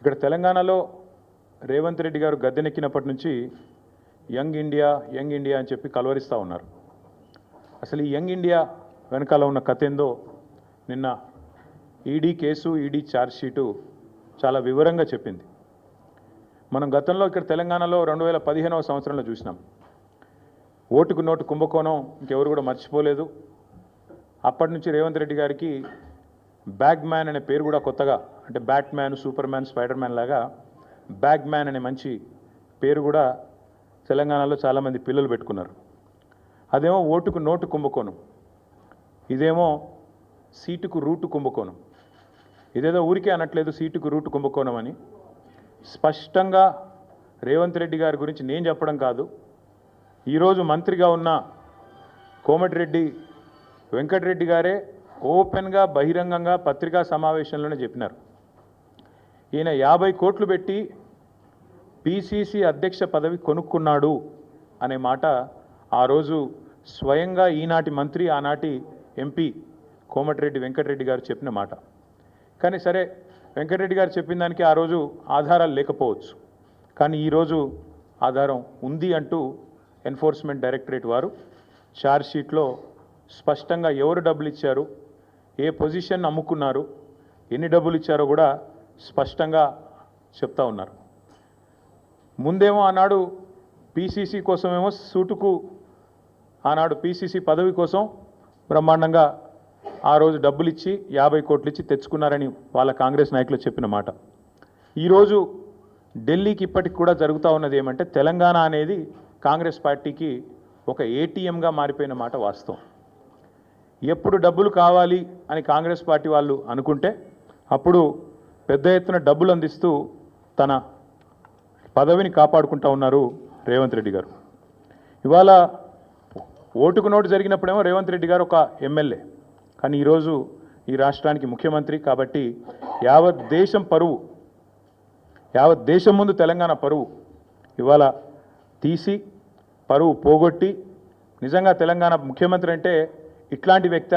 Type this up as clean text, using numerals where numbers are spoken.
ఇక్కడ తెలంగాణలో రేవంత్ రెడ్డి గారు గద్దెనెక్కినప్పటి నుంచి యంగ్ ఇండియా అని చెప్పి కలవరిస్తూ ఉన్నారు. అసలు ఈ యంగ్ ఇండియా వెనకాల ఉన్న కథ ఏందో నిన్న ఈడీ కేసు, ఈడీ ఛార్జ్షీటు చాలా వివరంగా చెప్పింది. మనం గతంలో ఇక్కడ తెలంగాణలో 2015వ సంవత్సరంలో చూసినాం. ఓటుకు నోటు కుంభకోణం ఇంకెవరు కూడా మర్చిపోలేదు. అప్పటి నుంచి రేవంత్ రెడ్డి గారికి బ్యాగ్ మ్యాన్ అనే పేరు కూడా కొత్తగా, అంటే bat man, super man, spider man లాగా బ్యాగ్ మ్యాన్ అనే మంచి పేరు కూడా తెలంగాణలో చాలామంది పిల్లలు పెట్టుకున్నారు. అదేమో ఓటుకు నోటు కుంభకోణం, ఇదేమో సీటుకు రూటు కుంభకోణం. ఇదేదో ఊరికే అనట్లేదు సీటుకు రూటు కుంభకోణం అని. స్పష్టంగా రేవంత్ రెడ్డి గారి గురించి నేను చెప్పడం కాదు, ఈరోజు మంత్రిగా ఉన్న కోమటిరెడ్డి వెంకటరెడ్డి గారే ఓపెన్గా బహిరంగంగా పత్రికా సమావేశంలోనే చెప్పినారు. ఈయన 50 కోట్లు పెట్టి పిసిసి అధ్యక్ష పదవి కొనుక్కున్నాడు అనే మాట ఆ రోజు స్వయంగా ఈనాటి మంత్రి, ఆనాటి ఎంపీ కోమటిరెడ్డి వెంకటరెడ్డి గారు చెప్పిన మాట. కానీ సరే, వెంకటరెడ్డి గారు చెప్పిన దానికి ఆ రోజు ఆధారాలు లేకపోవచ్చు, కానీ ఈరోజు ఆధారం ఉంది అంటూ ఎన్ఫోర్స్మెంట్ డైరెక్టరేట్ వారు ఛార్జ్షీట్లో స్పష్టంగా ఎవరు డబ్బులు ఇచ్చారు, ఏ పొజిషన్ అమ్ముకున్నారు, ఎన్ని డబ్బులు ఇచ్చారో కూడా స్పష్టంగా చెప్తా ఉన్నారు. ముందేమో ఆనాడు పిసిసి కోసమేమో సూటుకు, ఆనాడు పిసిసి పదవి కోసం బ్రహ్మాండంగా ఆ రోజు డబ్బులు ఇచ్చి 50 కోట్లు ఇచ్చి తెచ్చుకున్నారని వాళ్ళ కాంగ్రెస్ నాయకులు చెప్పిన మాట. ఈరోజు ఢిల్లీకి ఇప్పటికి కూడా జరుగుతూ ఉన్నది ఏమంటే, తెలంగాణ అనేది కాంగ్రెస్ పార్టీకి ఒక ఏటీఎంగా మారిపోయిన మాట వాస్తవం. ఎప్పుడు డబ్బులు కావాలి అని కాంగ్రెస్ పార్టీ వాళ్ళు అనుకుంటే అప్పుడు పెద్ద ఎత్తున డబ్బులు అందిస్తూ తన పదవిని కాపాడుకుంటూ ఉన్నారు రేవంత్ రెడ్డి గారు. ఇవాళ ఓటుకు నోటు జరిగినప్పుడేమో రేవంత్ రెడ్డి గారు ఒక ఎమ్మెల్యే, కానీ ఈరోజు ఈ రాష్ట్రానికి ముఖ్యమంత్రి. కాబట్టి యావత్ దేశం పరువు, యావత్ దేశం ముందు తెలంగాణ పరువు ఇవాళ తీసి పరువు పోగొట్టి, నిజంగా తెలంగాణ ముఖ్యమంత్రి అంటే ఇట్లాంటి వ్యక్తి